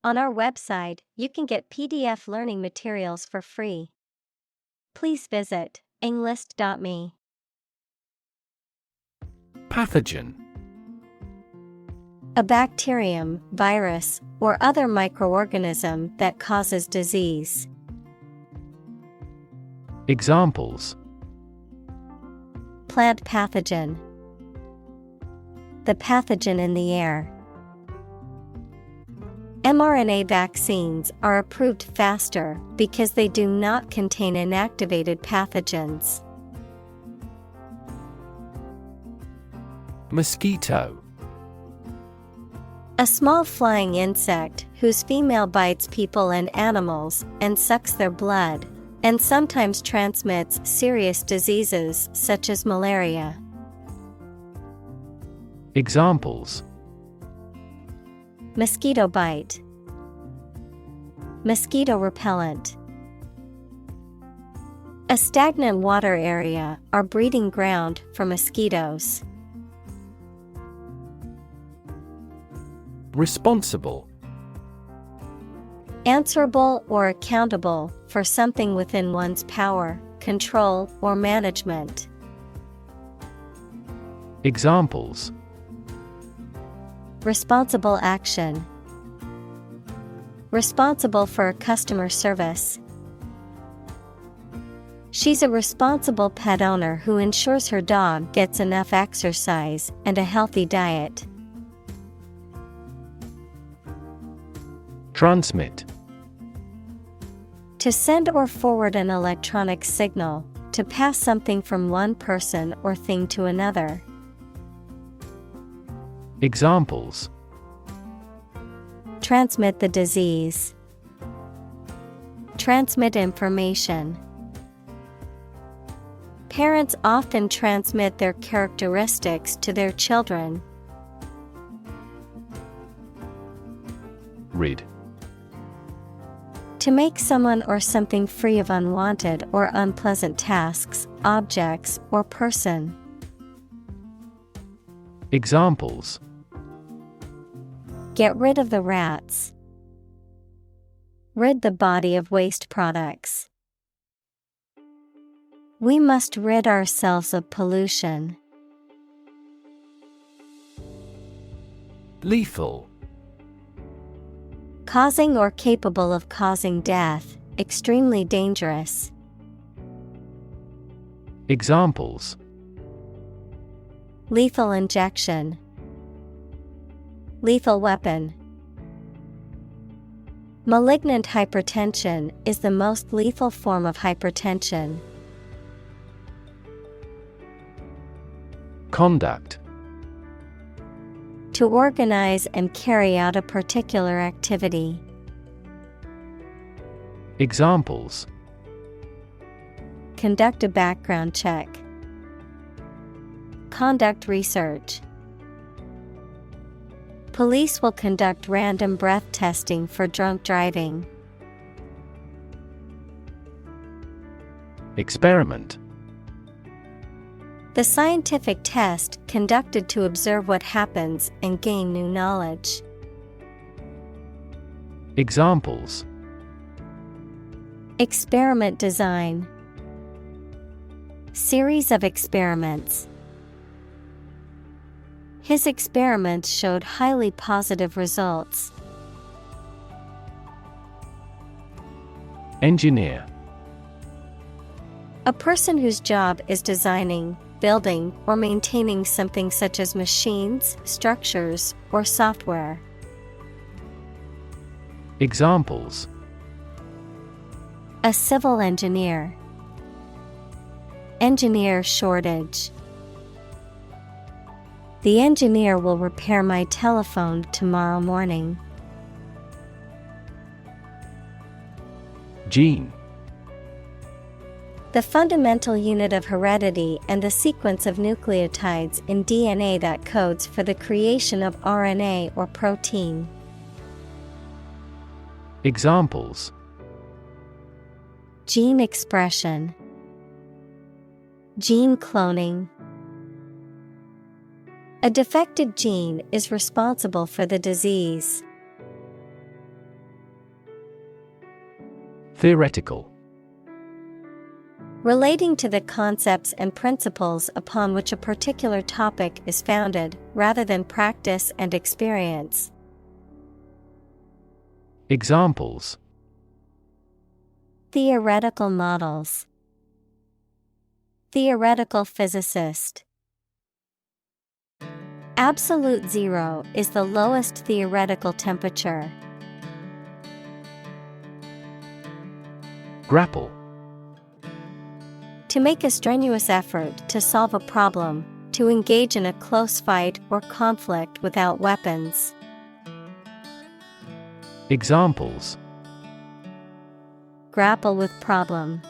On our website, you can get PDF learning materials for free. Please visit englist.me. Pathogen. A bacterium, virus, or other microorganism that causes disease. Examples: Plant pathogen. The pathogen in the air. mRNA vaccines are approved faster because they do not contain inactivated pathogens. Mosquito. A small flying insect whose female bites people and animals and sucks their blood, and sometimes transmits serious diseases such as malaria. Examples: Mosquito bite. Mosquito repellent. A stagnant water area are breeding ground for mosquitoes. Responsible. Answerable or accountable for something within one's power, control, or management. Examples: Responsible action. Responsible for customer service. She's a responsible pet owner who ensures her dog gets enough exercise and a healthy diet. Transmit. To send or forward an electronic signal, to pass something from one person or thing to another. Examples: Transmit the disease. Transmit information. Parents often transmit their characteristics to their children. Rid. To make someone or something free of unwanted or unpleasant tasks, objects, or person. Examples: Get rid of the rats. Rid the body of waste products. We must rid ourselves of pollution. Lethal. Causing or capable of causing death, extremely dangerous. Examples: Lethal injection. Lethal weapon. Malignant hypertension is the most lethal form of hypertension. Conduct. To organize and carry out a particular activity. Examples: Conduct a background check. Conduct research. Police will conduct random breath testing for drunk driving. Experiment. The scientific test conducted to observe what happens and gain new knowledge. Examples: Experiment design. Series of experiments. His experiments showed highly positive results. Engineer. A person whose job is designing, building, or maintaining something such as machines, structures, or software. Examples: A civil engineer. Engineer shortage. The engineer will repair my telephone tomorrow morning. Gene. The fundamental unit of heredity and the sequence of nucleotides in DNA that codes for the creation of RNA or protein. Examples: Gene expression. Gene cloning. A defective gene is responsible for the disease. Theoretical. Relating to the concepts and principles upon which a particular topic is founded, rather than practice and experience. Examples: Theoretical models. Theoretical physicist. Absolute zero is the lowest theoretical temperature. Grapple. To make a strenuous effort to solve a problem, to engage in a close fight or conflict without weapons. Examples: Grapple with problem.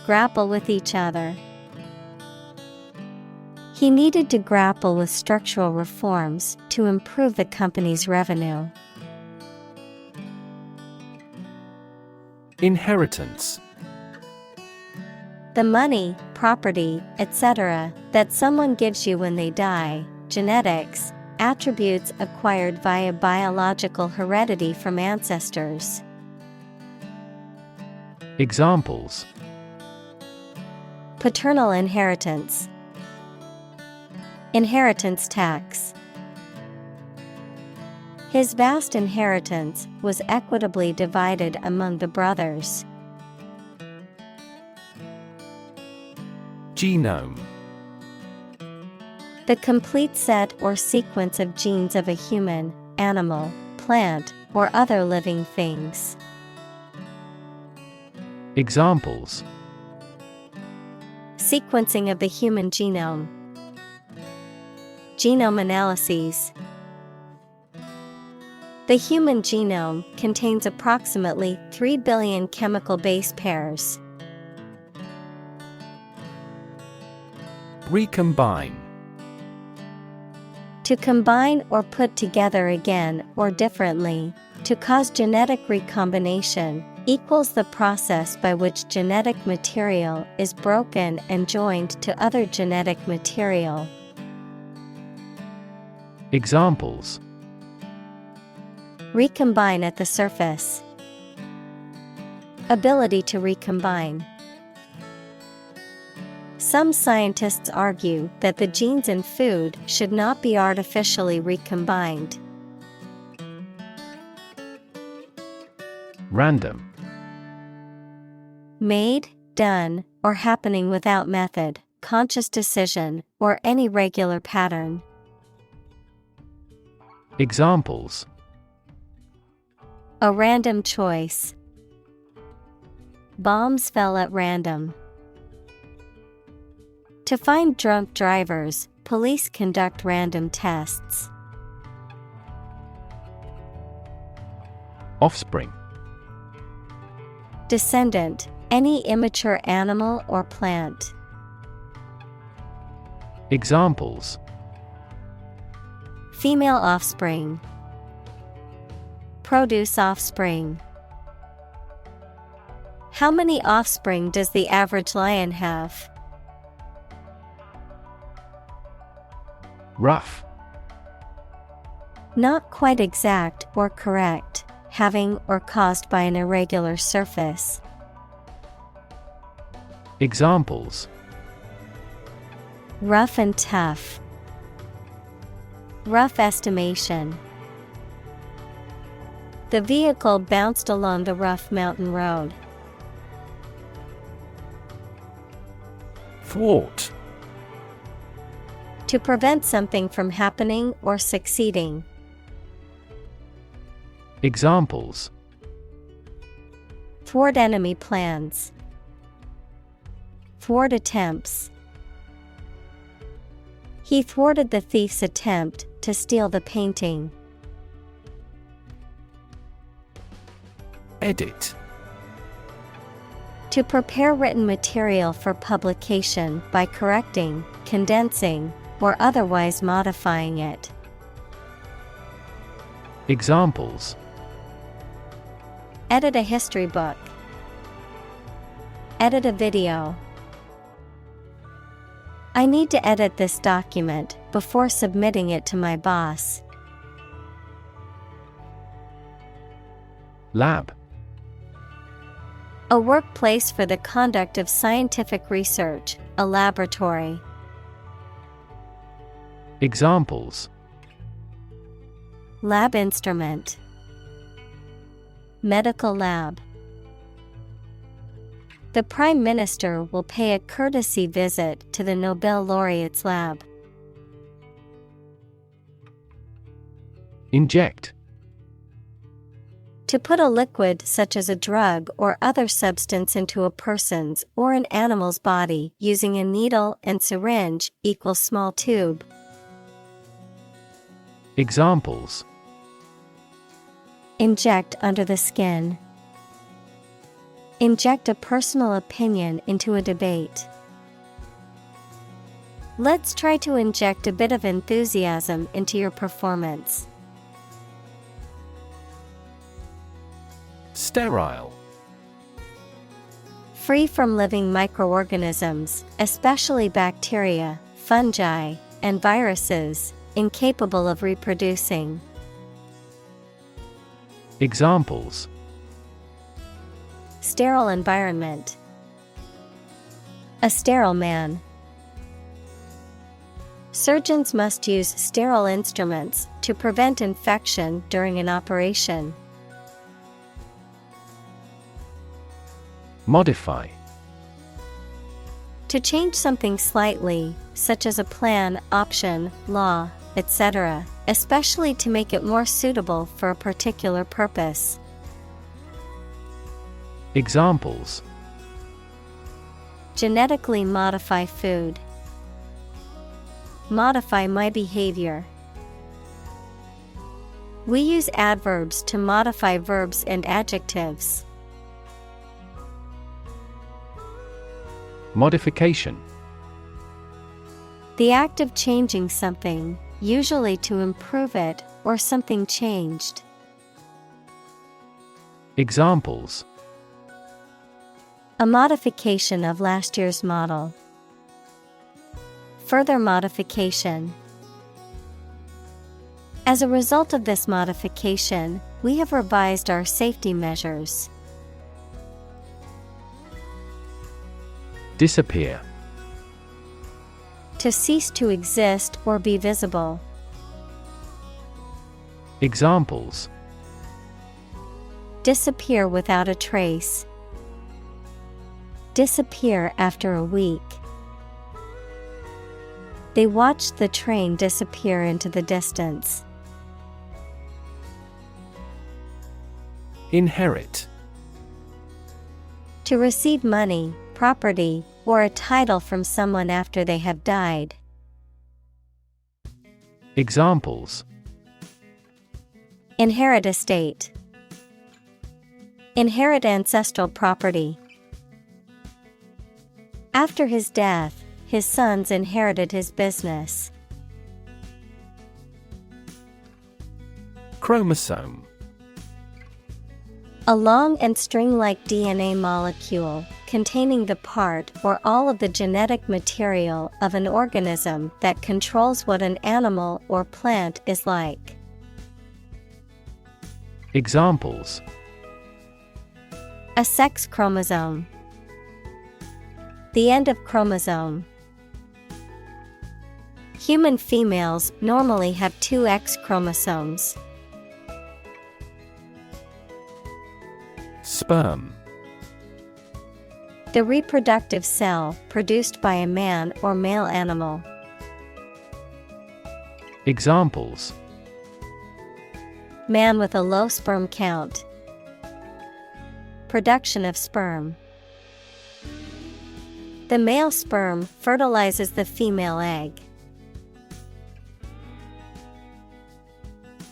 Grapple with each other. He needed to grapple with structural reforms to improve the company's revenue. Inheritance. The money, property, etc. that someone gives you when they die. Genetics, attributes acquired via biological heredity from ancestors. Examples: Paternal inheritance. Inheritance tax. His vast inheritance was equitably divided among the brothers. Genome. The complete set or sequence of genes of a human, animal, plant, or other living things. Examples: Sequencing of the human genome. Genome analyses. The human genome contains approximately 3 billion chemical base pairs. Recombine. To combine or put together again or differently, to cause genetic recombination, equals the process by which genetic material is broken and joined to other genetic material. Examples: Recombine at the surface. Ability to recombine. Some scientists argue that the genes in food should not be artificially recombined. Random. Made, done, or happening without method, conscious decision, or any regular pattern. Examples: A random choice. Bombs fell at random. To find drunk drivers, police conduct random tests. Offspring. Descendant, any immature animal or plant. Examples: Female offspring. Produce offspring. How many offspring does the average lion have? Rough. Not quite exact or correct, having or caused by an irregular surface. Examples: Rough and tough. Rough estimation. The vehicle bounced along the rough mountain road. Thwart. To prevent something from happening or succeeding. Examples: Thwart enemy plans. Thwart attempts. He thwarted the thief's attempt to steal the painting. Edit. To prepare written material for publication by correcting, condensing, or otherwise modifying it. Examples: Edit a history book. Edit a video. I need to edit this document before submitting it to my boss. Lab. A workplace for the conduct of scientific research, a laboratory. Examples: Lab instrument. Medical lab. The Prime Minister will pay a courtesy visit to the Nobel laureate's lab. Inject. To put a liquid such as a drug or other substance into a person's or an animal's body using a needle and syringe equals small tube. Examples: Inject under the skin. Inject a personal opinion into a debate. Let's try to inject a bit of enthusiasm into your performance. Sterile. Free from living microorganisms, especially bacteria, fungi, and viruses, incapable of reproducing. Examples: Sterile environment. A sterile man. Surgeons must use sterile instruments to prevent infection during an operation. Modify. To change something slightly, such as a plan, option, law, etc., especially to make it more suitable for a particular purpose. Examples: Genetically modify food. Modify my behavior. We use adverbs to modify verbs and adjectives. Modification. The act of changing something, usually to improve it or something changed. Examples: A modification of last year's model. Further modification. As a result of this modification, we have revised our safety measures. Disappear. To cease to exist or be visible. Examples: Disappear without a trace. Disappear after a week. They watched the train disappear into the distance. Inherit. To receive money, property, or a title from someone after they have died. Examples: Inherit estate. Inherit ancestral property. After his death, his sons inherited his business. Chromosome. A long and string-like DNA molecule containing the part or all of the genetic material of an organism that controls what an animal or plant is like. Examples: A sex chromosome. The end of chromosome. Human females normally have 2 X chromosomes. Sperm. The reproductive cell produced by a man or male animal. Examples: Man with a low sperm count. Production of sperm. The male sperm fertilizes the female egg.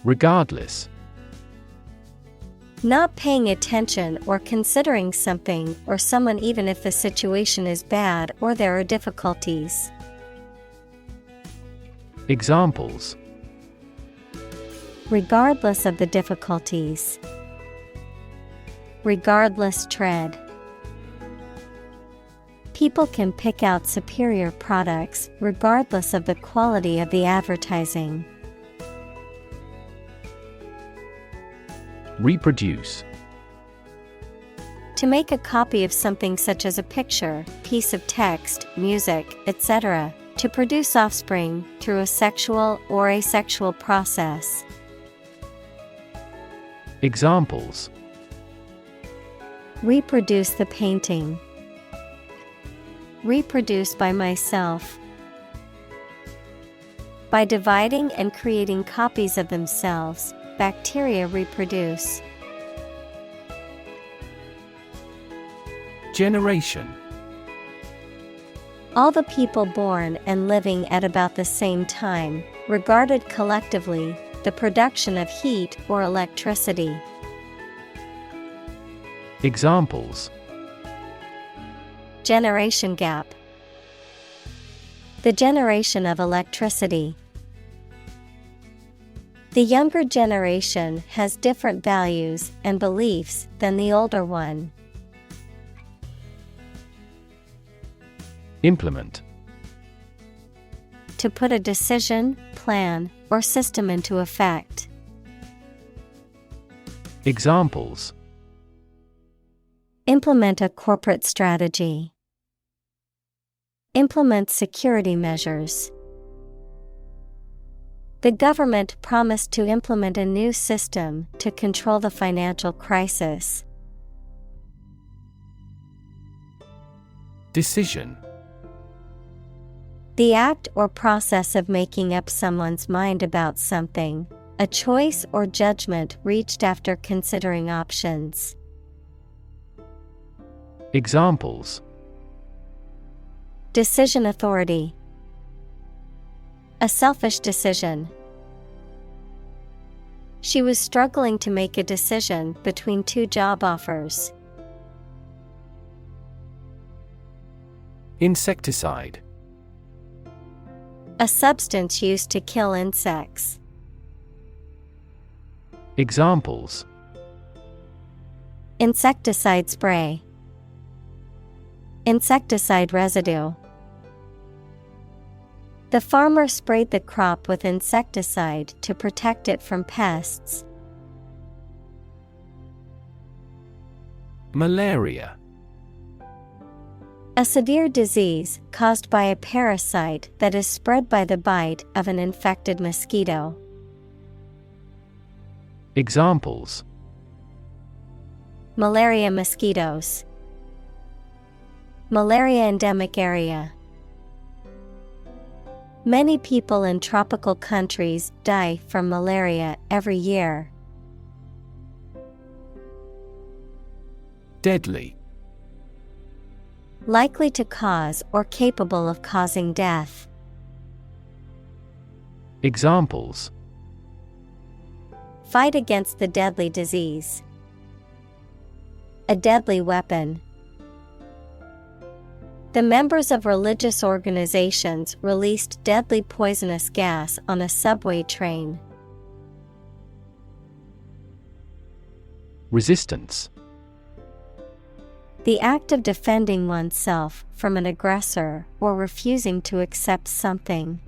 Regardless. Not paying attention or considering something or someone even if the situation is bad or there are difficulties. Examples: Regardless of the difficulties. Regardless tread. People can pick out superior products regardless of the quality of the advertising. Reproduce. To make a copy of something such as a picture, piece of text, music, etc. To produce offspring through a sexual or asexual process. Examples: Reproduce the painting. Reproduce by myself. By dividing and creating copies of themselves, bacteria reproduce. Generation. All the people born and living at about the same time, regarded collectively, the production of heat or electricity. Examples: Generation gap. The generation of electricity. The younger generation has different values and beliefs than the older one. Implement. To put a decision, plan, or system into effect. Examples: Implement a corporate strategy. Implement security measures. The government promised to implement a new system to control the financial crisis. Decision. The act or process of making up someone's mind about something, a choice or judgment reached after considering options. Examples: Decision authority. A selfish decision. She was struggling to make a decision between two job offers. Insecticide. A substance used to kill insects. Examples: Insecticide spray. Insecticide residue. The farmer sprayed the crop with insecticide to protect it from pests. Malaria. A severe disease caused by a parasite that is spread by the bite of an infected mosquito. Examples: Malaria mosquitoes. Malaria endemic area. Many people in tropical countries die from malaria every year. Deadly. Likely to cause or capable of causing death. Examples: Fight against the deadly disease. A deadly weapon. The members of religious organizations released deadly poisonous gas on a subway train. Resistance. The act of defending oneself from an aggressor or refusing to accept something.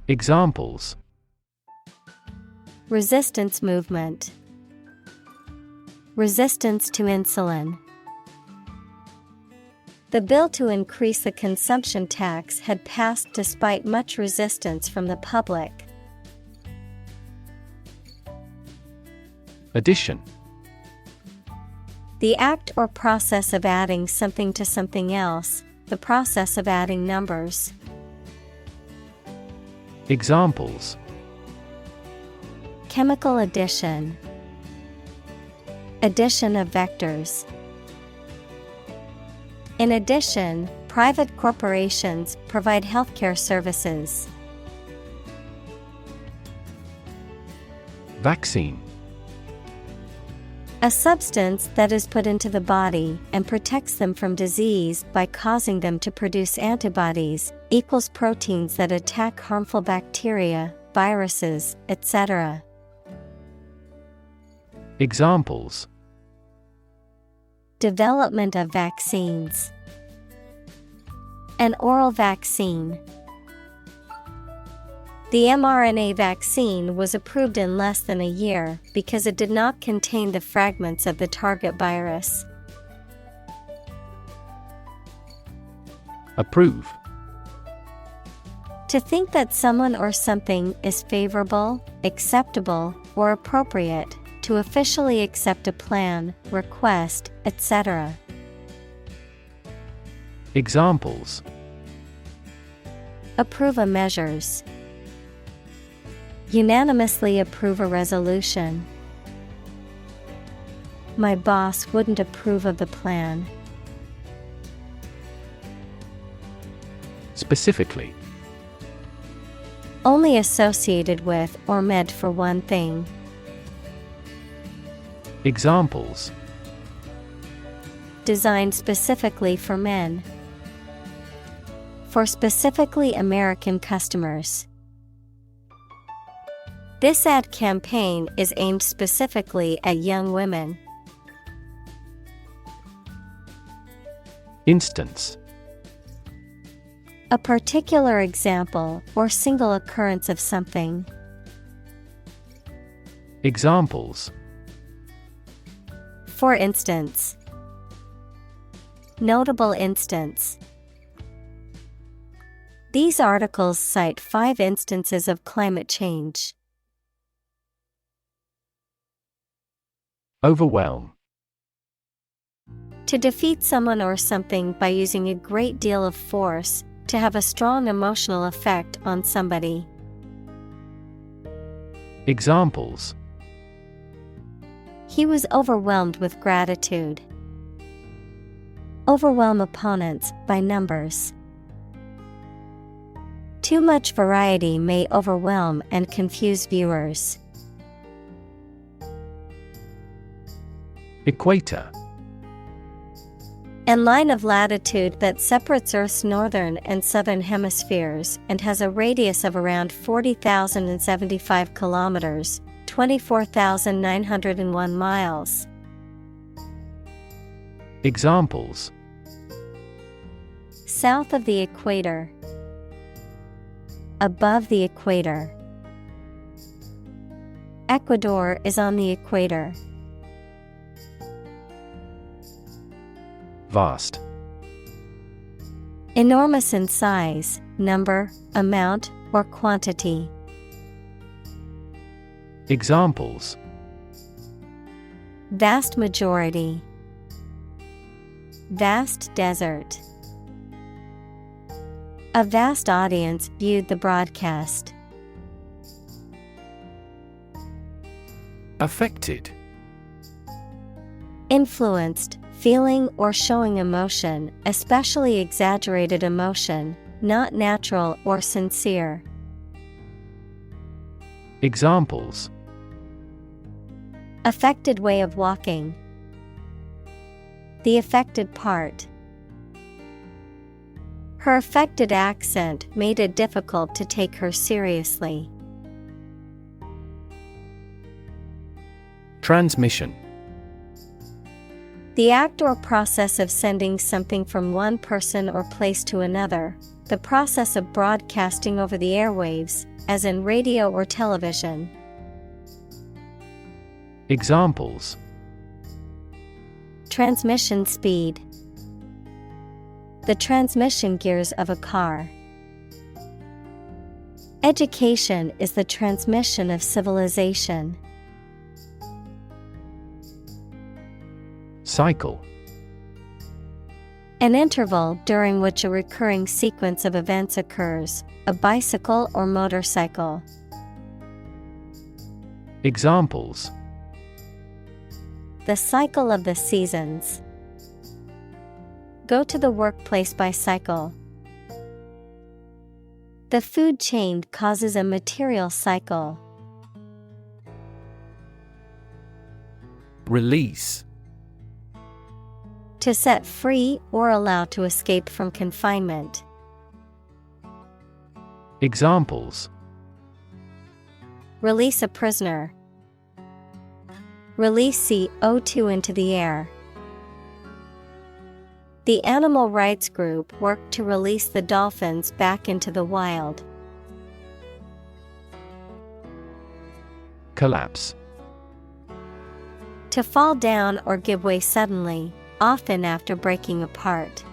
Examples: Resistance movement. Resistance to insulin. The bill to increase the consumption tax had passed despite much resistance from the public. Addition. The act or process of adding something to something else, the process of adding numbers. Examples: Chemical addition. Addition of vectors. In addition, private corporations provide healthcare services. Vaccine. A substance that is put into the body and protects them from disease by causing them to produce antibodies, equals proteins that attack harmful bacteria, viruses, etc. Examples: Development of vaccines. An oral vaccine. The mRNA vaccine was approved in less than a year because it did not contain the fragments of the target virus. Approve. To think that someone or something is favorable, acceptable, or appropriate, to officially accept a plan, request, etc. Examples: Approve a measures. Unanimously approve a resolution. My boss wouldn't approve of the plan. Specifically. Only associated with or meant for one thing. Examples: Designed specifically for men. For specifically American customers. This ad campaign is aimed specifically at young women. Instance: A particular example or single occurrence of something. Examples: For instance. Notable instance. These articles cite 5 instances of climate change. Overwhelm. To defeat someone or something by using a great deal of force, to have a strong emotional effect on somebody. Examples: He was overwhelmed with gratitude. Overwhelm opponents by numbers. Too much variety may overwhelm and confuse viewers. Equator. A line of latitude that separates Earth's northern and southern hemispheres and has a radius of around 40,075 kilometers, 24,901 miles. Examples: South of the equator. Above the equator. Ecuador is on the equator. Vast. Enormous in size, number, amount, or quantity. Examples: Vast majority. Vast desert. A vast audience viewed the broadcast. Affected. Influenced, feeling or showing emotion, especially exaggerated emotion, not natural or sincere. Examples: Affected way of walking. The affected part. Her affected accent made it difficult to take her seriously. Transmission. The act or process of sending something from one person or place to another, the process of broadcasting over the airwaves, as in radio or television. Examples: Transmission speed. The transmission gears of a car. Education is the transmission of civilization. Cycle. An interval during which a recurring sequence of events occurs, a bicycle or motorcycle. Examples: The cycle of the seasons. Go to the workplace by cycle. The food chain causes a material cycle. Release. To set free or allow to escape from confinement. Examples: Release a prisoner. Release CO2 into the air. The animal rights group worked to release the dolphins back into the wild. Collapse. To fall down or give way suddenly, often after breaking apart.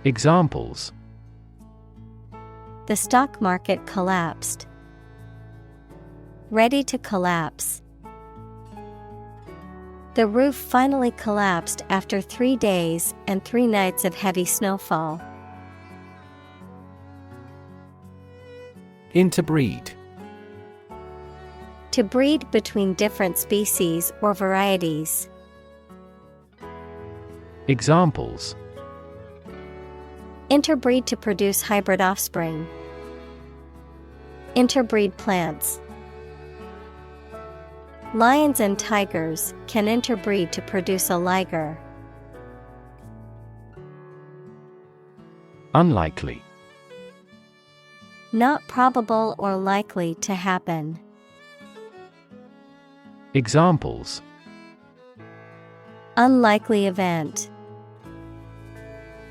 Examples: The stock market collapsed. Ready to collapse. The roof finally collapsed after 3 days and 3 nights of heavy snowfall. Interbreed. To breed between different species or varieties. Examples: Interbreed to produce hybrid offspring. Interbreed plants. Lions and tigers can interbreed to produce a liger. Unlikely. Not probable or likely to happen. Examples: Unlikely event.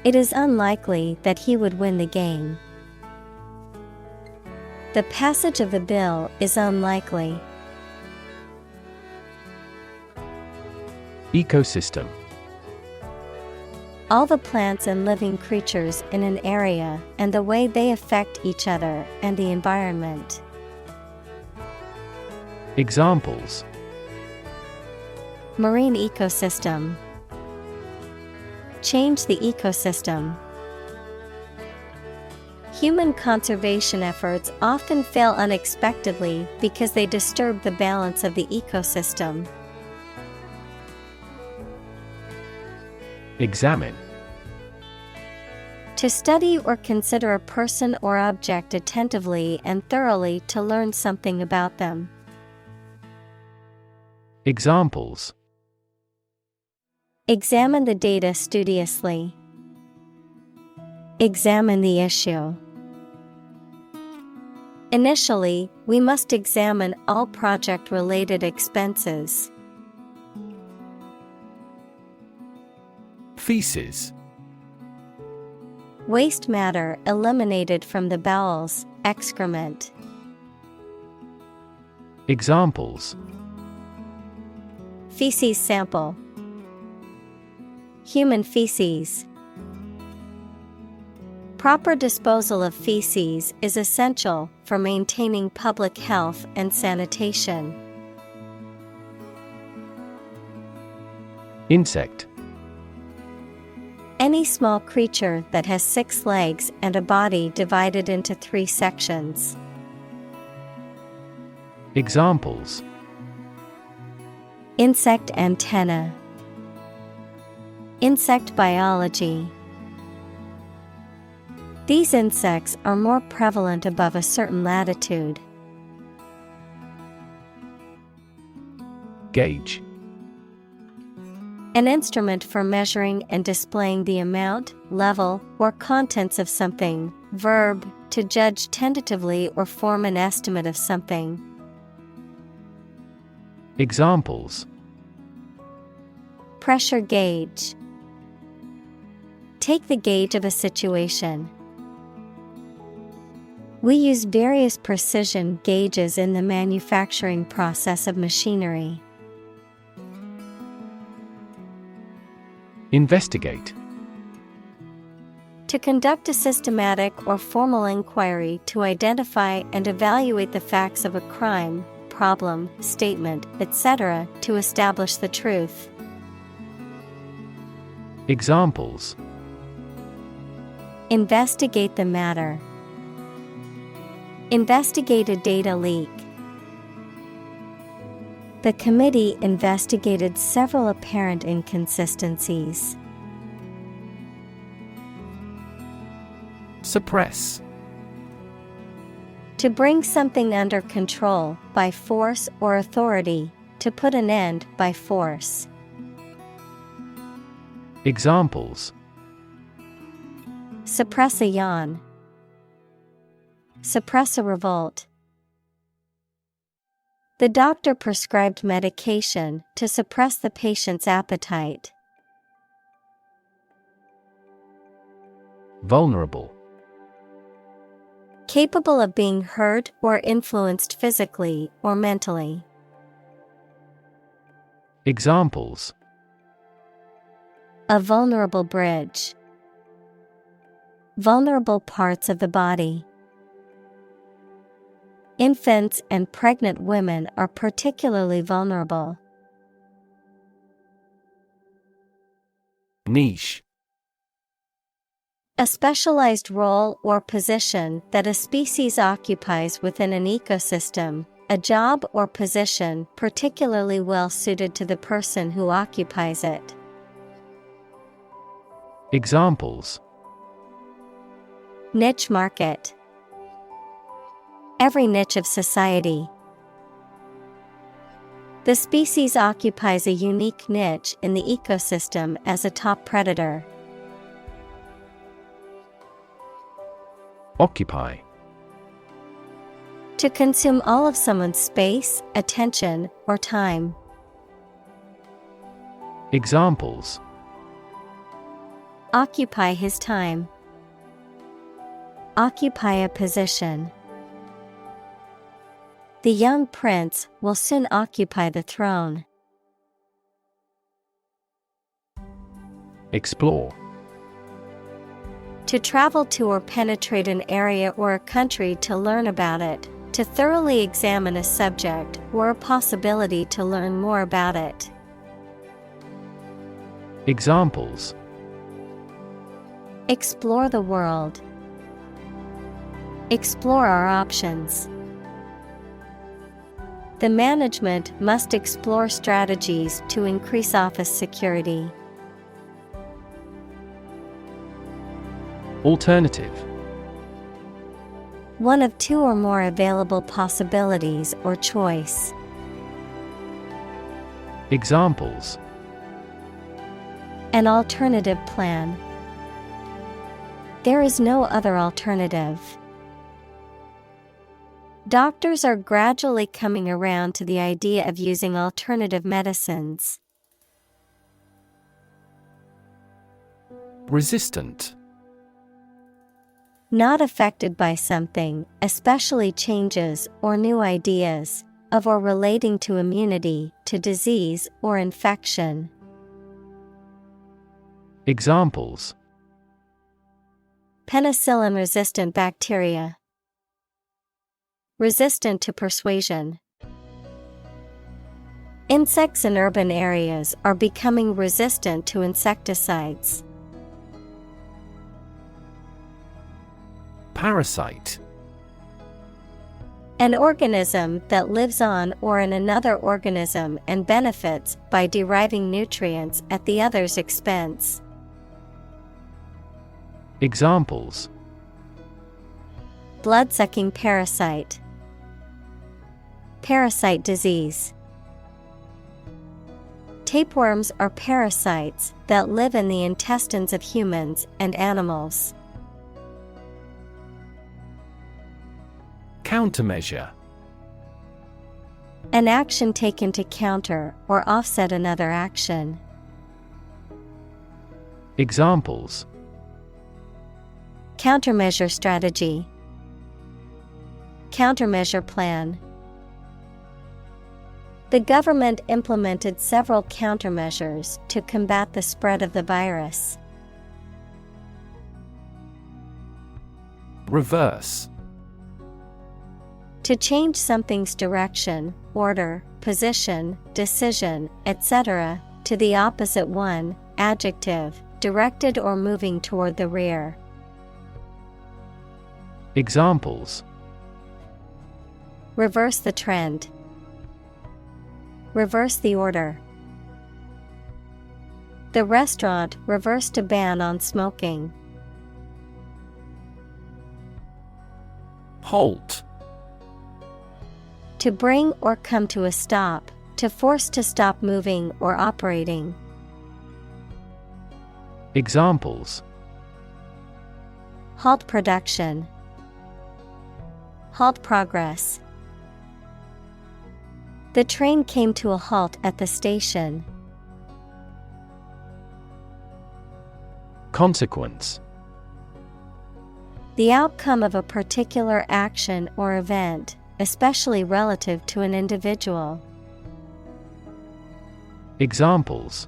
It is unlikely that he would win the game. The passage of the bill is unlikely. Ecosystem. All the plants and living creatures in an area and the way they affect each other and the environment. Examples: Marine ecosystem. Change the ecosystem. Human conservation efforts often fail unexpectedly because they disturb the balance of the ecosystem. Examine. To study or consider a person or object attentively and thoroughly to learn something about them. Examples: Examine the data studiously. Examine the issue. Initially, we must examine all project-related expenses. Feces. Waste matter eliminated from the bowels, excrement. Examples: Feces sample. Human feces. Proper disposal of feces is essential for maintaining public health and sanitation. Insect. Any small creature that has 6 legs and a body divided into 3 sections. Examples: Insect antenna. Insect biology. These insects are more prevalent above a certain latitude. Gauge. An instrument for measuring and displaying the amount, level, or contents of something. Verb, to judge tentatively or form an estimate of something. Examples: Pressure gauge. Take the gauge of a situation. We use various precision gauges in the manufacturing process of machinery. Investigate. To conduct a systematic or formal inquiry to identify and evaluate the facts of a crime, problem, statement, etc., to establish the truth. Examples: Investigate the matter. Investigate a data leak. The committee investigated several apparent inconsistencies. Suppress. To bring something under control by force or authority, to put an end by force. Examples: Suppress a yawn. Suppress a revolt. The doctor prescribed medication to suppress the patient's appetite. Vulnerable. Capable of being hurt or influenced physically or mentally. Examples: A vulnerable bridge. Vulnerable parts of the body. Infants and pregnant women are particularly vulnerable. Niche. A specialized role or position that a species occupies within an ecosystem, a job or position particularly well suited to the person who occupies it. Examples: Niche market. Every niche of society. The species occupies a unique niche in the ecosystem as a top predator. Occupy. To consume all of someone's space, attention, or time. Examples: Occupy his time. Occupy a position. The young prince will soon occupy the throne. Explore. To travel to or penetrate an area or a country to learn about it, to thoroughly examine a subject or a possibility to learn more about it. Examples: Explore the world. Explore our options. The management must explore strategies to increase office security. Alternative. One of two or more available possibilities or choice. Examples: An alternative plan. There is no other alternative. Doctors are gradually coming around to the idea of using alternative medicines. Resistant. Not affected by something, especially changes or new ideas, of or relating to immunity, to disease or infection. Examples: Penicillin-resistant bacteria. Resistant to persuasion. Insects in urban areas are becoming resistant to insecticides. Parasite. An organism that lives on or in another organism and benefits by deriving nutrients at the other's expense. Examples: Blood-sucking parasite. Parasite disease. Tapeworms are parasites that live in the intestines of humans and animals. Countermeasure. An action taken to counter or offset another action. Examples: Countermeasure strategy. Countermeasure plan. The government implemented several countermeasures to combat the spread of the virus. Reverse. To change something's direction, order, position, decision, etc., to the opposite one, adjective, directed or moving toward the rear. Examples: Reverse the trend. Reverse the order. The restaurant reversed a ban on smoking. Halt. To bring or come to a stop, to force to stop moving or operating. Examples: Halt production. Halt progress. The train came to a halt at the station. Consequence. The outcome of a particular action or event, especially relative to an individual. Examples: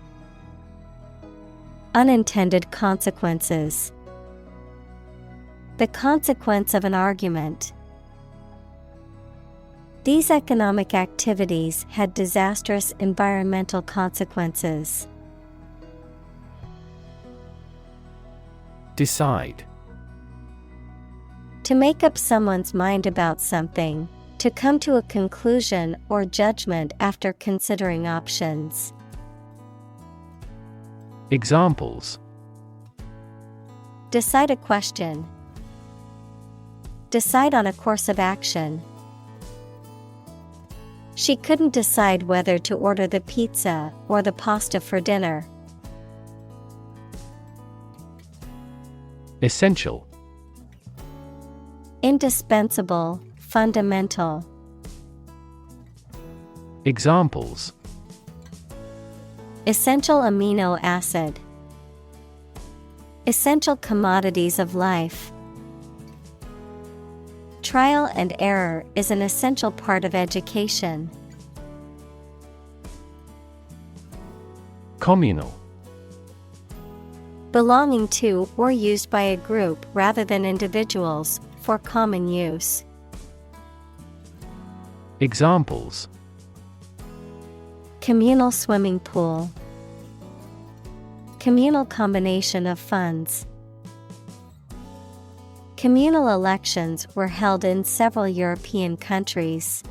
Unintended consequences. The consequence of an argument. These economic activities had disastrous environmental consequences. Decide. To make up someone's mind about something, to come to a conclusion or judgment after considering options. Examples: Decide a question. Decide on a course of action. She couldn't decide whether to order the pizza or the pasta for dinner. Essential. Indispensable, fundamental. Examples: Essential amino acid. Essential commodities of life. Trial and error is an essential part of education. Communal. Belonging to or used by a group rather than individuals, for common use. Examples: Communal swimming pool. Communal combination of funds. Communal elections were held in several European countries.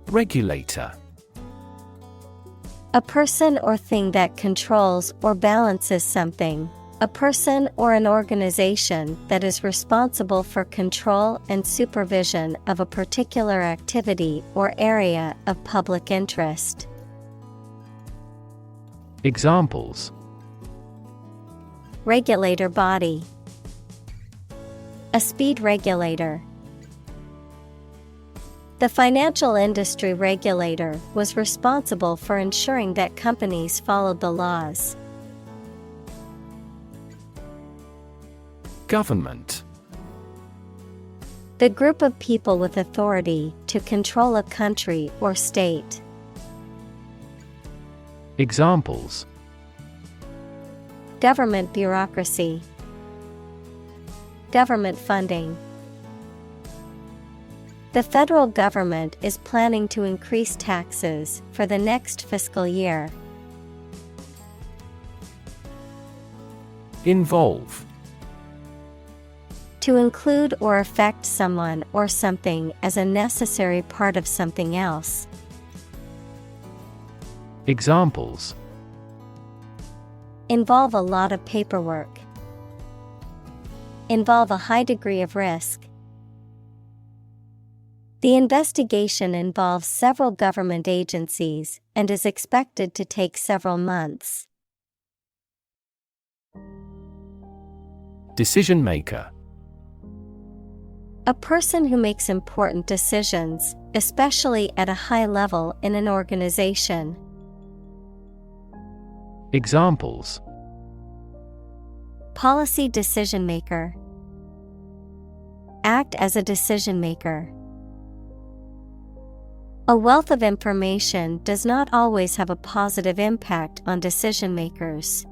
Regulator. A person or thing that controls or balances something. A person or an organization that is responsible for control and supervision of a particular activity or area of public interest. Examples: Regulator body. A speed regulator. The financial industry regulator was responsible for ensuring that companies followed the laws. Government. The group of people with authority to control a country or state. Examples: Government bureaucracy. Government funding. The federal government is planning to increase taxes for the next fiscal year. Involve. To include or affect someone or something as a necessary part of something else. Examples: Involve a lot of paperwork. Involve a high degree of risk. The investigation involves several government agencies and is expected to take several months. Decision maker. A person who makes important decisions, especially at a high level in an organization. Examples: Policy decision maker. Act as a decision maker. A wealth of information does not always have a positive impact on decision makers.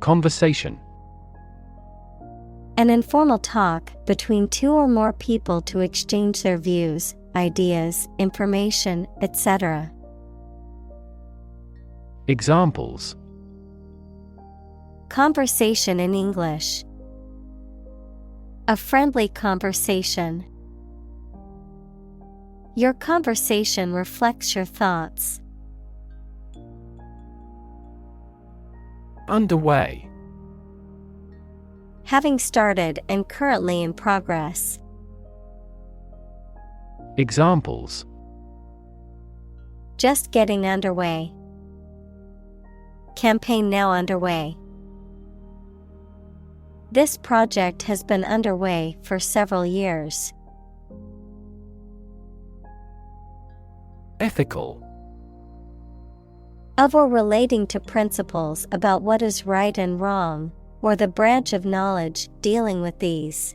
Conversation. An informal talk between two or more people to exchange their views, ideas, information, etc. Examples: Conversation in English. A friendly conversation. Your conversation reflects your thoughts. Underway. Having started and currently in progress. Examples: Just getting underway. Campaign now underway. This project has been underway for several years. Ethical. Of or relating to principles about what is right and wrong, or the branch of knowledge dealing with these.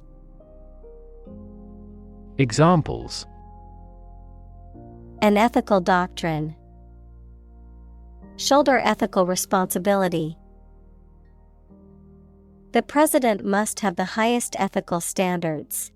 Examples: An ethical doctrine. Shoulder ethical responsibility. The president must have the highest ethical standards.